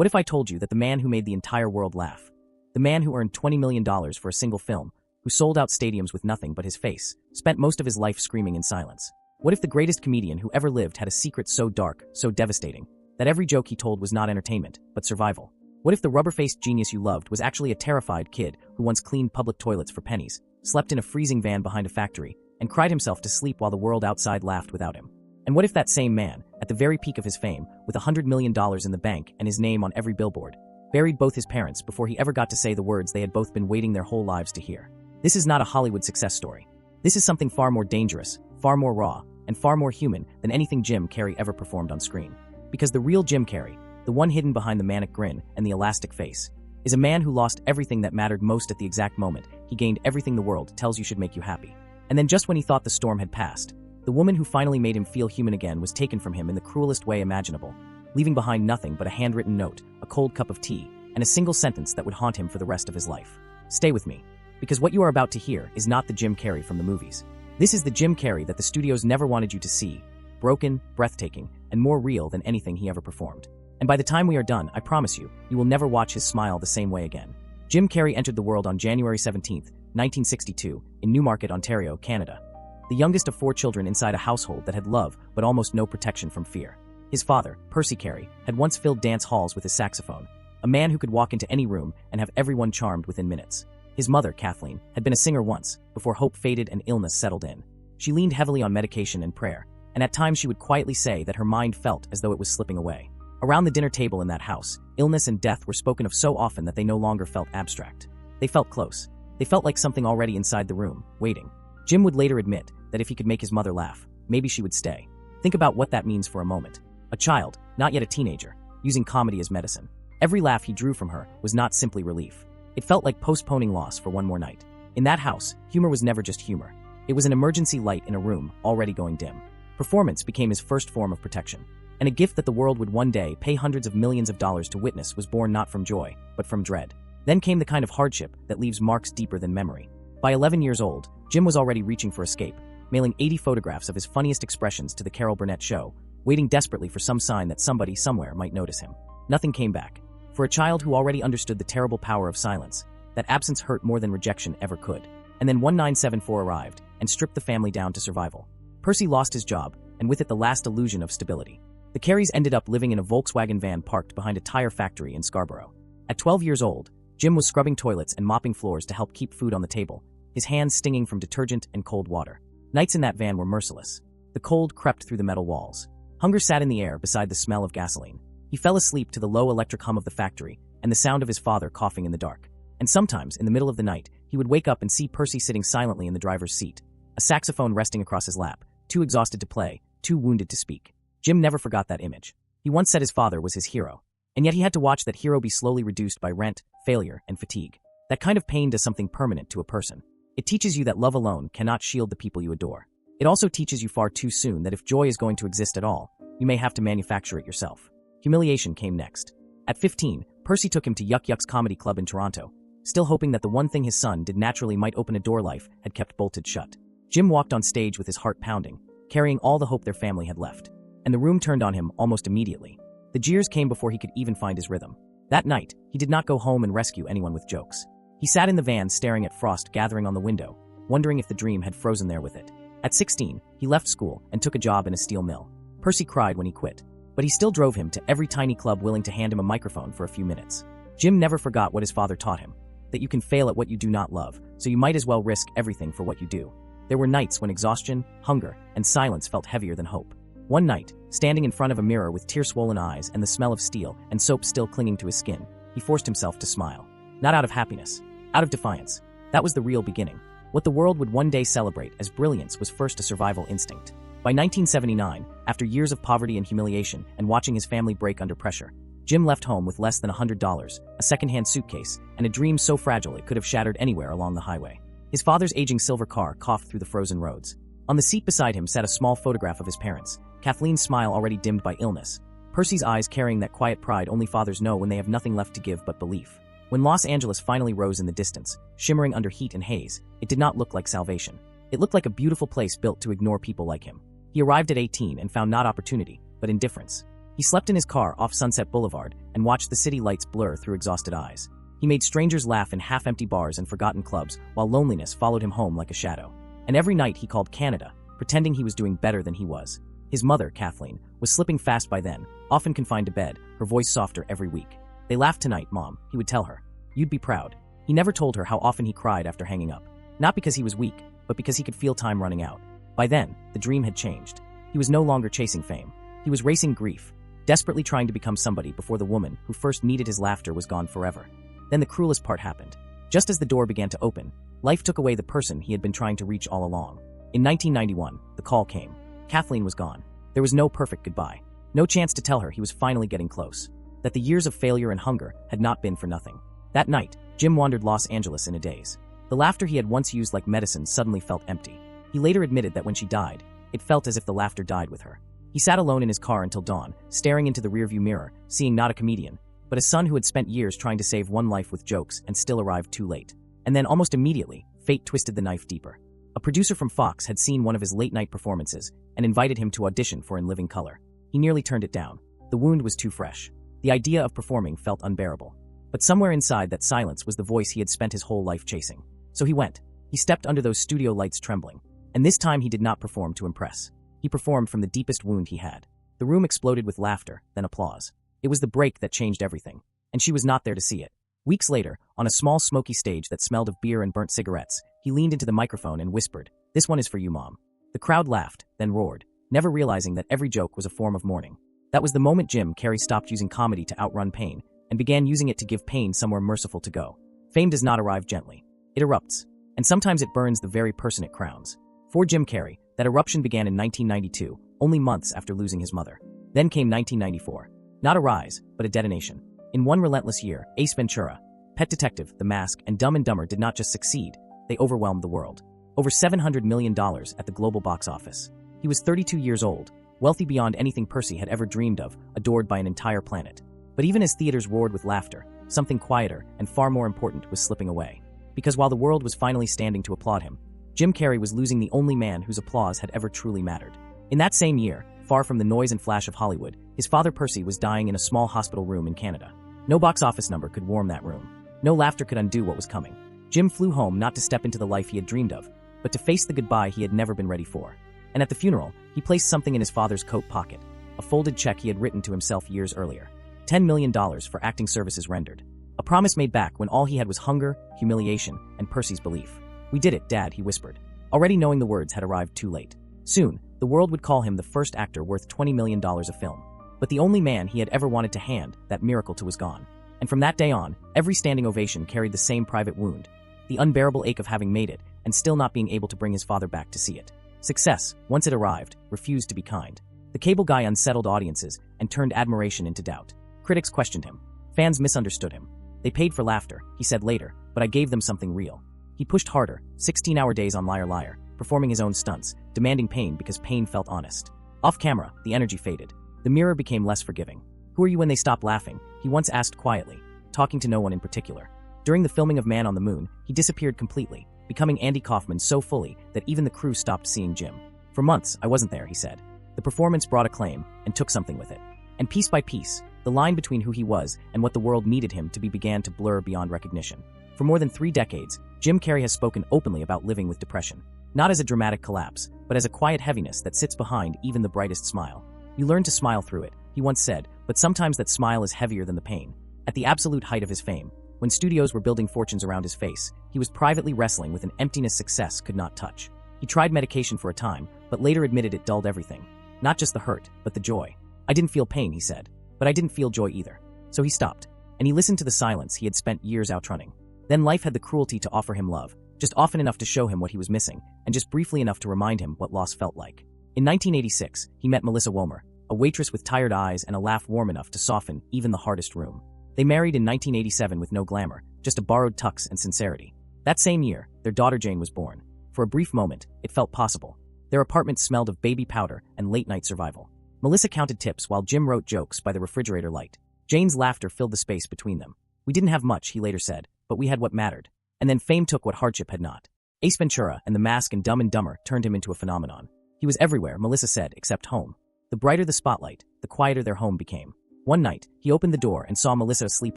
What if I told you that the man who made the entire world laugh, the man who earned $20 million for a single film, who sold out stadiums with nothing but his face, spent most of his life screaming in silence? What if the greatest comedian who ever lived had a secret so dark, so devastating, that every joke he told was not entertainment, but survival? What if the rubber-faced genius you loved was actually a terrified kid who once cleaned public toilets for pennies, slept in a freezing van behind a factory, and cried himself to sleep while the world outside laughed without him? And what if that same man, at the very peak of his fame, with $100 million in the bank and his name on every billboard, buried both his parents before he ever got to say the words they had both been waiting their whole lives to hear? This is not a Hollywood success story. This is something far more dangerous, far more raw, and far more human than anything Jim Carrey ever performed on screen. Because the real Jim Carrey, the one hidden behind the manic grin and the elastic face, is a man who lost everything that mattered most at the exact moment he gained everything the world tells you should make you happy. And then just when he thought the storm had passed, the woman who finally made him feel human again was taken from him in the cruelest way imaginable, leaving behind nothing but a handwritten note, a cold cup of tea, and a single sentence that would haunt him for the rest of his life. Stay with me, because what you are about to hear is not the Jim Carrey from the movies. This is the Jim Carrey that the studios never wanted you to see, broken, breathtaking, and more real than anything he ever performed. And by the time we are done, I promise you, you will never watch his smile the same way again. Jim Carrey entered the world on January 17, 1962, in Newmarket, Ontario, Canada. The youngest of 4 children inside a household that had love but almost no protection from fear. His father, Percy Carrey, had once filled dance halls with his saxophone, a man who could walk into any room and have everyone charmed within minutes. His mother, Kathleen, had been a singer once, before hope faded and illness settled in. She leaned heavily on medication and prayer, and at times she would quietly say that her mind felt as though it was slipping away. Around the dinner table in that house, illness and death were spoken of so often that they no longer felt abstract. They felt close. They felt like something already inside the room, waiting. Jim would later admit that if he could make his mother laugh, maybe she would stay. Think about what that means for a moment. A child, not yet a teenager, using comedy as medicine. Every laugh he drew from her was not simply relief. It felt like postponing loss for one more night. In that house, humor was never just humor. It was an emergency light in a room already going dim. Performance became his first form of protection. And a gift that the world would one day pay hundreds of millions of dollars to witness was born not from joy, but from dread. Then came the kind of hardship that leaves marks deeper than memory. By 11 years old, Jim was already reaching for escape, mailing 80 photographs of his funniest expressions to the Carol Burnett Show, waiting desperately for some sign that somebody somewhere might notice him. Nothing came back. For a child who already understood the terrible power of silence, that absence hurt more than rejection ever could. And then 1974 arrived and stripped the family down to survival. Percy lost his job, and with it the last illusion of stability. The Careys ended up living in a Volkswagen van parked behind a tire factory in Scarborough. At 12 years old, Jim was scrubbing toilets and mopping floors to help keep food on the table, his hands stinging from detergent and cold water. Nights in that van were merciless. The cold crept through the metal walls. Hunger sat in the air beside the smell of gasoline. He fell asleep to the low electric hum of the factory and the sound of his father coughing in the dark. And sometimes, in the middle of the night, he would wake up and see Percy sitting silently in the driver's seat, a saxophone resting across his lap, too exhausted to play, too wounded to speak. Jim never forgot that image. He once said his father was his hero, and yet he had to watch that hero be slowly reduced by rent, failure, and fatigue. That kind of pain does something permanent to a person. It teaches you that love alone cannot shield the people you adore. It also teaches you far too soon that if joy is going to exist at all, you may have to manufacture it yourself. Humiliation came next. At 15, Percy took him to Yuck Yuck's comedy club in Toronto, still hoping that the one thing his son did naturally might open a door life had kept bolted shut. Jim walked on stage with his heart pounding, carrying all the hope their family had left. And the room turned on him almost immediately. The jeers came before he could even find his rhythm. That night, he did not go home and rescue anyone with jokes. He sat in the van staring at frost gathering on the window, wondering if the dream had frozen there with it. At 16, he left school and took a job in a steel mill. Percy cried when he quit, but he still drove him to every tiny club willing to hand him a microphone for a few minutes. Jim never forgot what his father taught him, that you can fail at what you do not love, so you might as well risk everything for what you do. There were nights when exhaustion, hunger, and silence felt heavier than hope. One night, standing in front of a mirror with tear-swollen eyes and the smell of steel and soap still clinging to his skin, he forced himself to smile. Not out of happiness, out of defiance. That was the real beginning. What the world would one day celebrate as brilliance was first a survival instinct. By 1979, after years of poverty and humiliation and watching his family break under pressure, Jim left home with less than $100, a second-hand suitcase, and a dream so fragile it could have shattered anywhere along the highway. His father's aging silver car coughed through the frozen roads. On the seat beside him sat a small photograph of his parents, Kathleen's smile already dimmed by illness, Percy's eyes carrying that quiet pride only fathers know when they have nothing left to give but belief. When Los Angeles finally rose in the distance, shimmering under heat and haze, it did not look like salvation. It looked like a beautiful place built to ignore people like him. He arrived at 18 and found not opportunity, but indifference. He He slept in his car off Sunset Boulevard and watched the city lights blur through exhausted eyes. He made strangers laugh in half-empty bars and forgotten clubs, while loneliness followed him home like a shadow. And every night he called Canada, pretending he was doing better than he was. His mother, Kathleen, was slipping fast by then, often confined to bed, her voice softer every week. "They laughed tonight, Mom," he would tell her. "You'd be proud." He never told her how often he cried after hanging up. Not because he was weak, but because he could feel time running out. By then, the dream had changed. He was no longer chasing fame. He was racing grief, desperately trying to become somebody before the woman who first needed his laughter was gone forever. Then the cruelest part happened. Just as the door began to open, life took away the person he had been trying to reach all along. In 1991, the call came. Kathleen was gone. There was no perfect goodbye. No chance to tell her he was finally getting close. That the years of failure and hunger had not been for nothing. That night, Jim wandered Los Angeles in a daze. The laughter he had once used like medicine suddenly felt empty. He later admitted that when she died, it felt as if the laughter died with her. He sat alone in his car until dawn, staring into the rearview mirror, seeing not a comedian, but a son who had spent years trying to save one life with jokes and still arrived too late. And then, almost immediately, fate twisted the knife deeper. A producer from Fox had seen one of his late-night performances and invited him to audition for In Living Color. He nearly turned it down. The wound was too fresh. The idea of performing felt unbearable. But somewhere inside that silence was the voice he had spent his whole life chasing. So he went. He stepped under those studio lights trembling. And this time he did not perform to impress. He performed from the deepest wound he had. The room exploded with laughter, then applause. It was the break that changed everything. And she was not there to see it. Weeks later, on a small smoky stage that smelled of beer and burnt cigarettes, he leaned into the microphone and whispered, "This one is for you, Mom." The crowd laughed, then roared, never realizing that every joke was a form of mourning. That was the moment Jim Carrey stopped using comedy to outrun pain and began using it to give pain somewhere merciful to go. Fame does not arrive gently. It erupts. And sometimes it burns the very person it crowns. For Jim Carrey, that eruption began in 1992, only months after losing his mother. Then came 1994. Not a rise, but a detonation. In one relentless year, Ace Ventura, Pet Detective, The Mask, and Dumb and Dumber did not just succeed, they overwhelmed the world. Over $700 million at the global box office. He was 32 years old, wealthy beyond anything Percy had ever dreamed of, adored by an entire planet. But even as theaters roared with laughter, something quieter and far more important was slipping away. Because while the world was finally standing to applaud him, Jim Carrey was losing the only man whose applause had ever truly mattered. In that same year, far from the noise and flash of Hollywood, his father Percy was dying in a small hospital room in Canada. No box office number could warm that room. No laughter could undo what was coming. Jim flew home not to step into the life he had dreamed of, but to face the goodbye he had never been ready for. And at the funeral, he placed something in his father's coat pocket, a folded check he had written to himself years earlier. $10 million for acting services rendered. A promise made back when all he had was hunger, humiliation, and Percy's belief. "We did it, Dad," he whispered, already knowing the words had arrived too late. Soon, the world would call him the first actor worth $20 million a film. But the only man he had ever wanted to hand that miracle to was gone. And from that day on, every standing ovation carried the same private wound, the unbearable ache of having made it and still not being able to bring his father back to see it. Success, once it arrived, refused to be kind. The cable guy unsettled audiences and turned admiration into doubt. Critics questioned him. Fans misunderstood him. "They paid for laughter," he said later, "but I gave them something real." He pushed harder, 16-hour days on Liar Liar, performing his own stunts, demanding pain because pain felt honest. Off camera, the energy faded. The mirror became less forgiving. "Who are you when they stop laughing?" he once asked quietly, talking to no one in particular. During the filming of Man on the Moon, he disappeared completely, becoming Andy Kaufman so fully that even the crew stopped seeing Jim. "For months, I wasn't there," he said. The performance brought acclaim and took something with it. And piece by piece, the line between who he was and what the world needed him to be began to blur beyond recognition. For more than 3 decades, Jim Carrey has spoken openly about living with depression. Not as a dramatic collapse, but as a quiet heaviness that sits behind even the brightest smile. "You learn to smile through it," he once said, but sometimes that smile is heavier than the pain. At the absolute height of his fame, when studios were building fortunes around his face, he was privately wrestling with an emptiness success could not touch. He tried medication for a time, but later admitted it dulled everything. Not just the hurt, but the joy. "I didn't feel pain," he said, "but I didn't feel joy either." So he stopped, and he listened to the silence he had spent years outrunning. Then life had the cruelty to offer him love, just often enough to show him what he was missing, and just briefly enough to remind him what loss felt like. In 1986, he met Melissa Womer, a waitress with tired eyes and a laugh warm enough to soften even the hardest room. They married in 1987 with no glamour, just a borrowed tux and sincerity. That same year, their daughter Jane was born. For a brief moment, it felt possible. Their apartment smelled of baby powder and late-night survival. Melissa counted tips while Jim wrote jokes by the refrigerator light. Jane's laughter filled the space between them. "We didn't have much," he later said, "but we had what mattered." And then fame took what hardship had not. Ace Ventura and The Mask and Dumb and Dumber turned him into a phenomenon. He was everywhere, Melissa said, except home. The brighter the spotlight, the quieter their home became. One night, he opened the door and saw Melissa asleep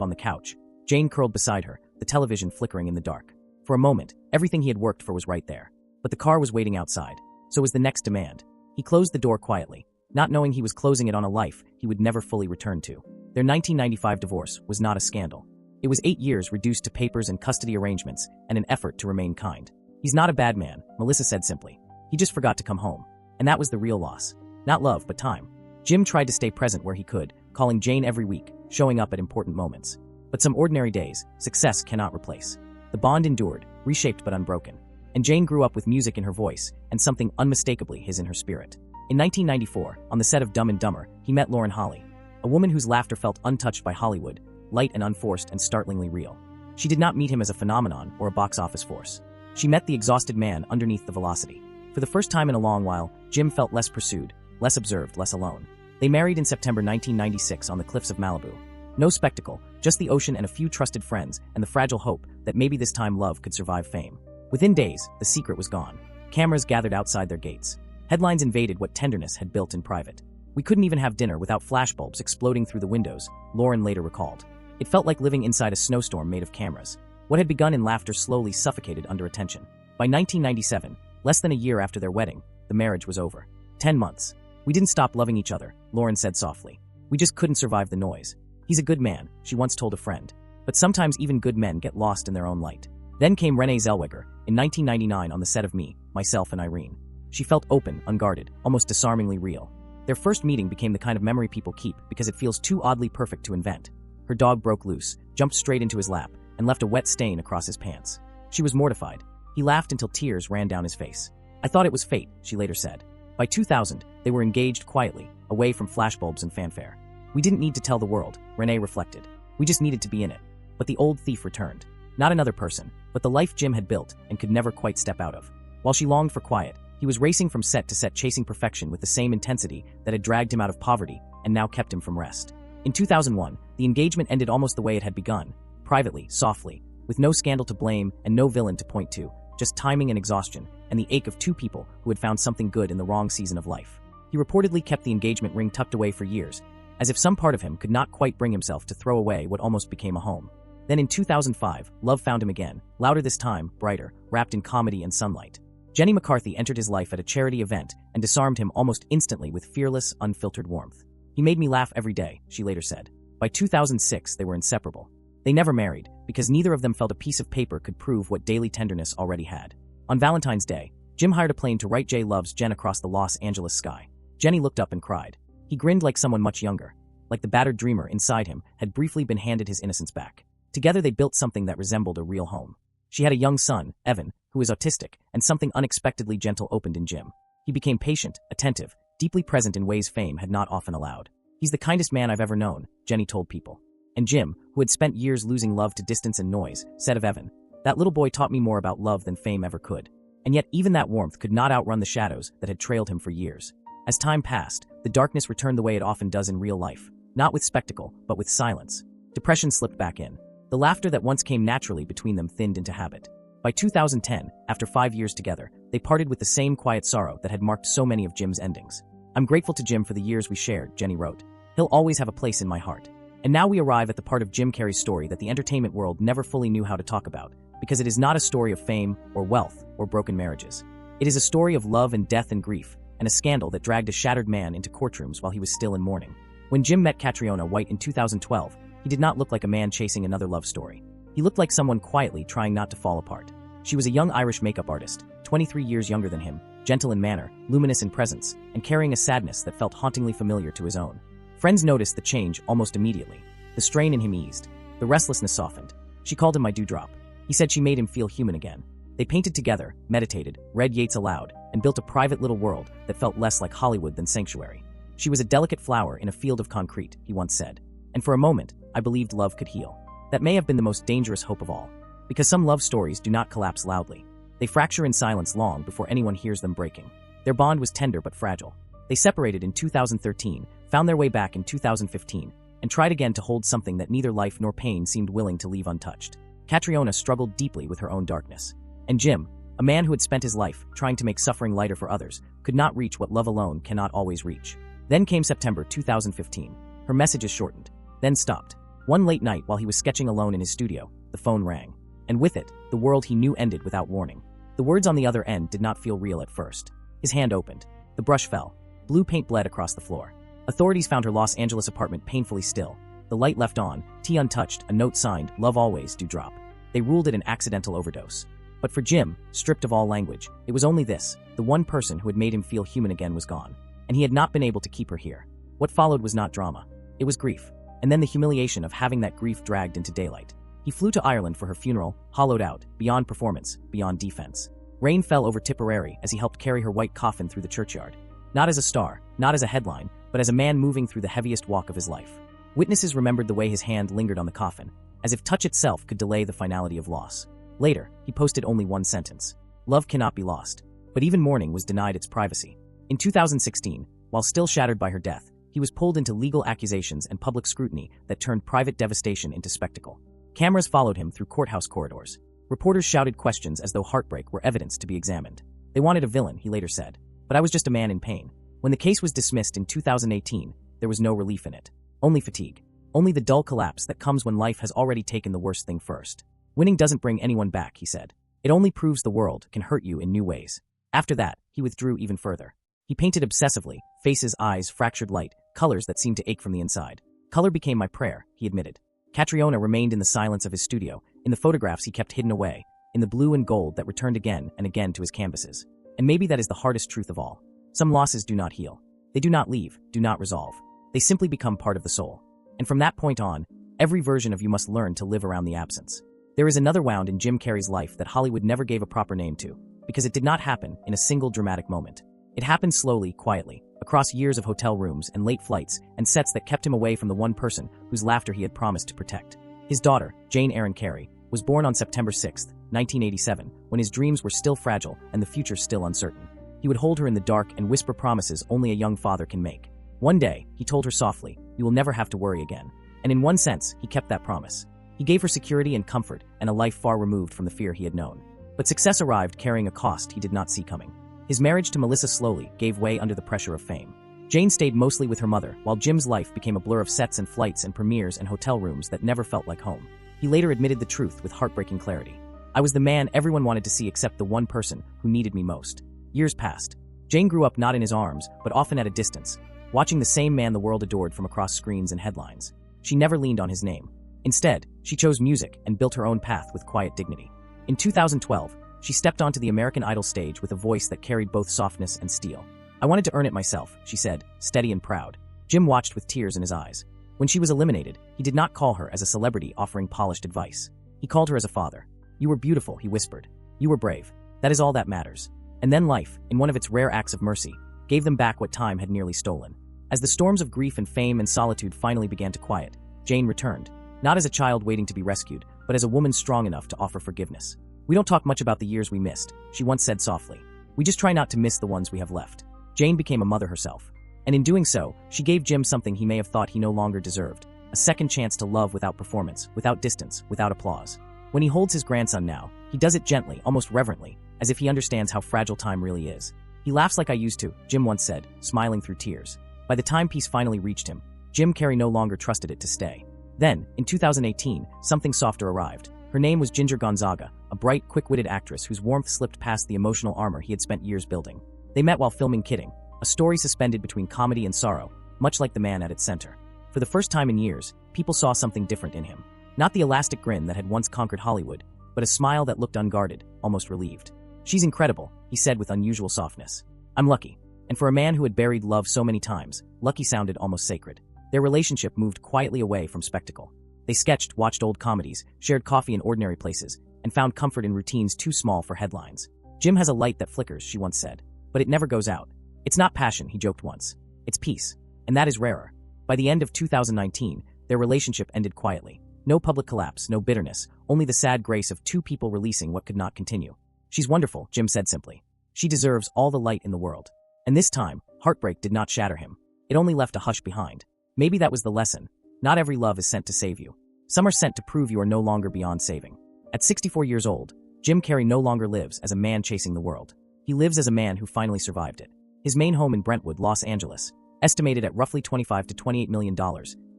on the couch, Jane curled beside her, the television flickering in the dark. For a moment, everything he had worked for was right there. But the car was waiting outside. So was the next demand. He closed the door quietly, not knowing he was closing it on a life he would never fully return to. Their 1995 divorce was not a scandal. It was 8 years reduced to papers and custody arrangements and an effort to remain kind. He's not a bad man, Melissa said simply. He just forgot to come home. And that was the real loss. Not love, but time. Jim tried to stay present where he could, calling Jane every week, showing up at important moments. But some ordinary days, success cannot replace. The bond endured, reshaped but unbroken. And Jane grew up with music in her voice and something unmistakably his in her spirit. In 1994, on the set of Dumb and Dumber, he met Lauren Holly, a woman whose laughter felt untouched by Hollywood, light and unforced and startlingly real. She did not meet him as a phenomenon or a box office force. She met the exhausted man underneath the velocity. For the first time in a long while, Jim felt less pursued, less observed, less alone. They married in September 1996 on the cliffs of Malibu. No spectacle, just the ocean and a few trusted friends and the fragile hope that maybe this time love could survive fame. Within days, the secret was gone. Cameras gathered outside their gates. Headlines invaded what tenderness had built in private. We couldn't even have dinner without flashbulbs exploding through the windows, Lauren later recalled. It felt like living inside a snowstorm made of cameras. What had begun in laughter slowly suffocated under attention. By 1997, less than a year after their wedding, the marriage was over. 10 months. We didn't stop loving each other, Lauren said softly. We just couldn't survive the noise. He's a good man, she once told a friend. But sometimes even good men get lost in their own light. Then came Renee Zellweger, in 1999 on the set of Me, Myself and Irene. She felt open, unguarded, almost disarmingly real. Their first meeting became the kind of memory people keep because it feels too oddly perfect to invent. Her dog broke loose, jumped straight into his lap, and left a wet stain across his pants. She was mortified. He laughed until tears ran down his face. I thought it was fate, she later said. By 2000, they were engaged quietly, away from flashbulbs and fanfare. We didn't need to tell the world, Renee reflected. We just needed to be in it. But the old thief returned. Not another person, but the life Jim had built and could never quite step out of. While she longed for quiet, he was racing from set to set chasing perfection with the same intensity that had dragged him out of poverty and now kept him from rest. In 2001, the engagement ended almost the way it had begun, privately, softly, with no scandal to blame and no villain to point to, just timing and exhaustion, and the ache of two people who had found something good in the wrong season of life. He reportedly kept the engagement ring tucked away for years, as if some part of him could not quite bring himself to throw away what almost became a home. Then in 2005, love found him again, louder this time, brighter, wrapped in comedy and sunlight. Jenny McCarthy entered his life at a charity event and disarmed him almost instantly with fearless, unfiltered warmth. He made me laugh every day, she later said. By 2006, they were inseparable. They never married, because neither of them felt a piece of paper could prove what daily tenderness already had. On Valentine's Day, Jim hired a plane to write J Loves Jen across the Los Angeles sky. Jenny looked up and cried. He grinned like someone much younger, like the battered dreamer inside him had briefly been handed his innocence back. Together they built something that resembled a real home. She had a young son, Evan, who is autistic, and something unexpectedly gentle opened in Jim. He became patient, attentive, deeply present in ways fame had not often allowed. He's the kindest man I've ever known, Jenny told People. And Jim, who had spent years losing love to distance and noise, said of Evan, that little boy taught me more about love than fame ever could. And yet even that warmth could not outrun the shadows that had trailed him for years. As time passed, the darkness returned the way it often does in real life, not with spectacle, but with silence. Depression slipped back in. The laughter that once came naturally between them thinned into habit. By 2010, after 5 years together, they parted with the same quiet sorrow that had marked so many of Jim's endings. I'm grateful to Jim for the years we shared, Jenny wrote. He'll always have a place in my heart. And now we arrive at the part of Jim Carrey's story that the entertainment world never fully knew how to talk about, because it is not a story of fame or wealth or broken marriages. It is a story of love and death and grief, and a scandal that dragged a shattered man into courtrooms while he was still in mourning. When Jim met Catriona White in 2012, he did not look like a man chasing another love story. He looked like someone quietly trying not to fall apart. She was a young Irish makeup artist, 23 years younger than him, gentle in manner, luminous in presence, and carrying a sadness that felt hauntingly familiar to his own. Friends noticed the change almost immediately. The strain in him eased. The restlessness softened. She called him my dewdrop. He said she made him feel human again. They painted together, meditated, read Yeats aloud, and built a private little world that felt less like Hollywood than sanctuary. She was a delicate flower in a field of concrete, he once said. And for a moment, I believed love could heal. That may have been the most dangerous hope of all. Because some love stories do not collapse loudly. They fracture in silence long before anyone hears them breaking. Their bond was tender but fragile. They separated in 2013, found their way back in 2015, and tried again to hold something that neither life nor pain seemed willing to leave untouched. Catriona struggled deeply with her own darkness. And Jim, a man who had spent his life trying to make suffering lighter for others, could not reach what love alone cannot always reach. Then came September 2015. Her messages shortened, then stopped. One late night while he was sketching alone in his studio, the phone rang. And with it, the world he knew ended without warning. The words on the other end did not feel real at first. His hand opened. The brush fell. Blue paint bled across the floor. Authorities found her Los Angeles apartment painfully still. The light left on, tea untouched, a note signed, "Love always, do drop." They ruled it an accidental overdose. But for Jim, stripped of all language, it was only this: the one person who had made him feel human again was gone. And he had not been able to keep her here. What followed was not drama. It was grief. And then the humiliation of having that grief dragged into daylight. He flew to Ireland for her funeral, hollowed out, beyond performance, beyond defense. Rain fell over Tipperary as he helped carry her white coffin through the churchyard. Not as a star, not as a headline, but as a man moving through the heaviest walk of his life. Witnesses remembered the way his hand lingered on the coffin, as if touch itself could delay the finality of loss. Later, he posted only one sentence: "Love cannot be lost." But even mourning was denied its privacy. In 2016, while still shattered by her death, he was pulled into legal accusations and public scrutiny that turned private devastation into spectacle. Cameras followed him through courthouse corridors. Reporters shouted questions as though heartbreak were evidence to be examined. They wanted a villain, he later said. But I was just a man in pain. When the case was dismissed in 2018, there was no relief in it. Only fatigue. Only the dull collapse that comes when life has already taken the worst thing first. Winning doesn't bring anyone back, he said. It only proves the world can hurt you in new ways. After that, he withdrew even further. He painted obsessively, faces, eyes, fractured light, colors that seemed to ache from the inside. Color became my prayer, he admitted. Catriona remained in the silence of his studio, in the photographs he kept hidden away, in the blue and gold that returned again and again to his canvases. And maybe that is the hardest truth of all. Some losses do not heal. They do not leave, do not resolve. They simply become part of the soul. And from that point on, every version of you must learn to live around the absence. There is another wound in Jim Carrey's life that Hollywood never gave a proper name to, because it did not happen in a single dramatic moment. It happened slowly, quietly, across years of hotel rooms and late flights and sets that kept him away from the one person whose laughter he had promised to protect. His daughter, Jane Erin Carrey, was born on September 6, 1987, when his dreams were still fragile and the future still uncertain. He would hold her in the dark and whisper promises only a young father can make. One day, he told her softly, "You will never have to worry again." And in one sense, he kept that promise. He gave her security and comfort and a life far removed from the fear he had known. But success arrived carrying a cost he did not see coming. His marriage to Melissa slowly gave way under the pressure of fame. Jane stayed mostly with her mother, while Jim's life became a blur of sets and flights and premieres and hotel rooms that never felt like home. He later admitted the truth with heartbreaking clarity. "I was the man everyone wanted to see except the one person who needed me most." Years passed. Jane grew up not in his arms, but often at a distance, watching the same man the world adored from across screens and headlines. She never leaned on his name. Instead, she chose music and built her own path with quiet dignity. In 2012, she stepped onto the American Idol stage with a voice that carried both softness and steel. "I wanted to earn it myself," she said, steady and proud. Jim watched with tears in his eyes. When she was eliminated, he did not call her as a celebrity offering polished advice. He called her as a father. "You were beautiful," he whispered. "You were brave. That is all that matters." And then life, in one of its rare acts of mercy, gave them back what time had nearly stolen. As the storms of grief and fame and solitude finally began to quiet, Jane returned, not as a child waiting to be rescued, but as a woman strong enough to offer forgiveness. "We don't talk much about the years we missed," she once said softly. "We just try not to miss the ones we have left." Jane became a mother herself. And in doing so, she gave Jim something he may have thought he no longer deserved: a second chance to love without performance, without distance, without applause. When he holds his grandson now, he does it gently, almost reverently, as if he understands how fragile time really is. "He laughs like I used to," Jim once said, smiling through tears. By the time peace finally reached him, Jim Carrey no longer trusted it to stay. Then, in 2018, something softer arrived. Her name was Ginger Gonzaga, a bright, quick-witted actress whose warmth slipped past the emotional armor he had spent years building. They met while filming Kidding, a story suspended between comedy and sorrow, much like the man at its center. For the first time in years, people saw something different in him. Not the elastic grin that had once conquered Hollywood, but a smile that looked unguarded, almost relieved. "She's incredible," he said with unusual softness. "I'm lucky." And for a man who had buried love so many times, lucky sounded almost sacred. Their relationship moved quietly away from spectacle. They sketched, watched old comedies, shared coffee in ordinary places, and found comfort in routines too small for headlines. "Jim has a light that flickers," she once said, "but it never goes out. It's not passion," he joked once. "It's peace. And that is rarer." By the end of 2019, their relationship ended quietly. No public collapse, no bitterness, only the sad grace of two people releasing what could not continue. "She's wonderful," Jim said simply. "She deserves all the light in the world." And this time, heartbreak did not shatter him. It only left a hush behind. Maybe that was the lesson. Not every love is sent to save you. Some are sent to prove you are no longer beyond saving. At 64 years old, Jim Carrey no longer lives as a man chasing the world. He lives as a man who finally survived it. His main home in Brentwood, Los Angeles, estimated at roughly $25 to $28 million,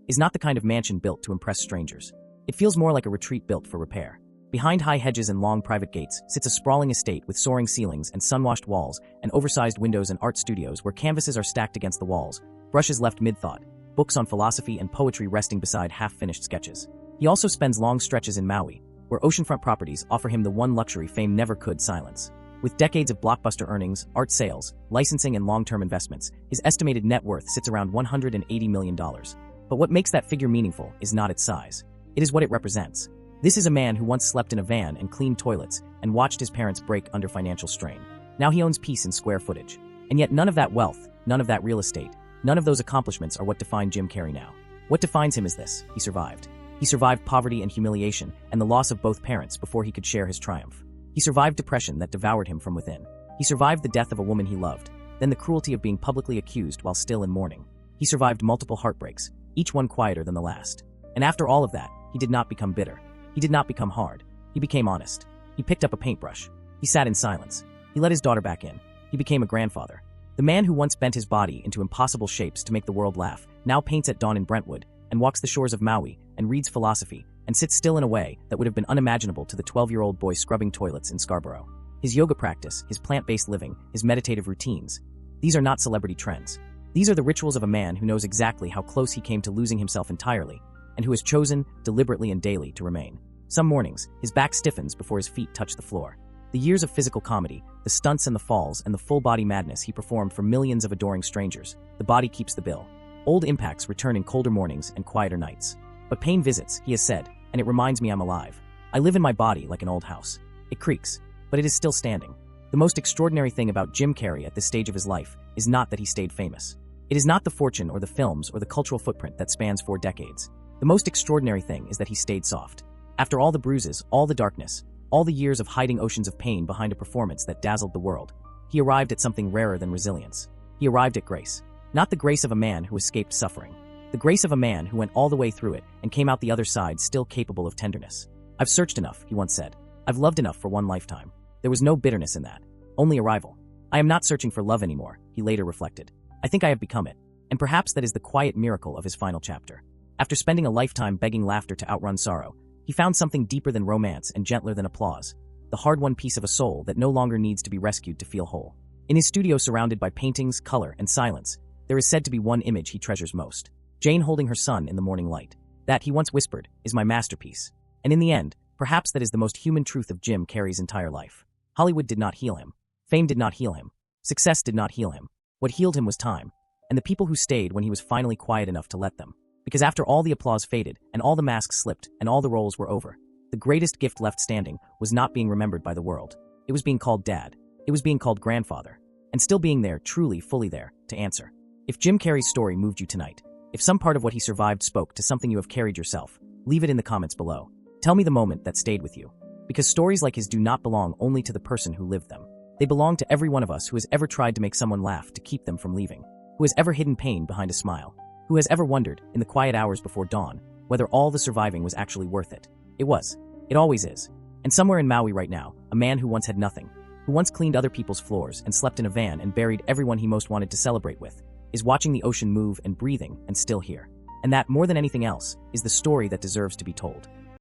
is not the kind of mansion built to impress strangers. It feels more like a retreat built for repair. Behind high hedges and long private gates sits a sprawling estate with soaring ceilings and sun-washed walls and oversized windows and art studios where canvases are stacked against the walls, brushes left mid-thought, books on philosophy and poetry resting beside half-finished sketches. He also spends long stretches in Maui, where oceanfront properties offer him the one luxury fame never could silence. With decades of blockbuster earnings, art sales, licensing and long-term investments, his estimated net worth sits around $180 million. But what makes that figure meaningful is not its size. It is what it represents. This is a man who once slept in a van and cleaned toilets and watched his parents break under financial strain. Now he owns peace in square footage. And yet none of that wealth, none of that real estate, none of those accomplishments are what define Jim Carrey now. What defines him is this: he survived. He survived poverty and humiliation and the loss of both parents before he could share his triumph. He survived depression that devoured him from within. He survived the death of a woman he loved, then the cruelty of being publicly accused while still in mourning. He survived multiple heartbreaks, each one quieter than the last. And after all of that, he did not become bitter. He did not become hard. He became honest. He picked up a paintbrush. He sat in silence. He let his daughter back in. He became a grandfather. The man who once bent his body into impossible shapes to make the world laugh now paints at dawn in Brentwood and walks the shores of Maui and reads philosophy and sits still in a way that would have been unimaginable to the 12-year-old boy scrubbing toilets in Scarborough. His yoga practice, his plant-based living, his meditative routines, these are not celebrity trends. These are the rituals of a man who knows exactly how close he came to losing himself entirely and who has chosen, deliberately and daily, to remain. Some mornings, his back stiffens before his feet touch the floor. The years of physical comedy, the stunts and the falls and the full-body madness he performed for millions of adoring strangers, the body keeps the bill. Old impacts return in colder mornings and quieter nights. But pain visits, he has said, and it reminds me I'm alive. I live in my body like an old house. It creaks, but it is still standing. The most extraordinary thing about Jim Carrey at this stage of his life is not that he stayed famous. It is not the fortune or the films or the cultural footprint that spans 4 decades. The most extraordinary thing is that he stayed soft. After all the bruises, all the darkness, all the years of hiding oceans of pain behind a performance that dazzled the world, he arrived at something rarer than resilience. He arrived at grace. Not the grace of a man who escaped suffering. The grace of a man who went all the way through it and came out the other side still capable of tenderness. "I've searched enough," he once said. "I've loved enough for one lifetime." There was no bitterness in that. Only arrival. "I am not searching for love anymore," he later reflected. "I think I have become it." And perhaps that is the quiet miracle of his final chapter. After spending a lifetime begging laughter to outrun sorrow, he found something deeper than romance and gentler than applause, the hard-won piece of a soul that no longer needs to be rescued to feel whole. In his studio surrounded by paintings, color, and silence, there is said to be one image he treasures most: Jane holding her son in the morning light. That, he once whispered, is my masterpiece. And in the end, perhaps that is the most human truth of Jim Carrey's entire life. Hollywood did not heal him. Fame did not heal him. Success did not heal him. What healed him was time, and the people who stayed when he was finally quiet enough to let them. Because after all the applause faded, and all the masks slipped, and all the roles were over, the greatest gift left standing was not being remembered by the world. It was being called dad. It was being called grandfather. And still being there, truly, fully there, to answer. If Jim Carrey's story moved you tonight, if some part of what he survived spoke to something you have carried yourself, leave it in the comments below. Tell me the moment that stayed with you. Because stories like his do not belong only to the person who lived them. They belong to every one of us who has ever tried to make someone laugh to keep them from leaving, who has ever hidden pain behind a smile, who has ever wondered, in the quiet hours before dawn, whether all the surviving was actually worth it. It was. It always is. And somewhere in Maui right now, a man who once had nothing, who once cleaned other people's floors and slept in a van and buried everyone he most wanted to celebrate with, is watching the ocean move and breathing and still here. And that, more than anything else, is the story that deserves to be told.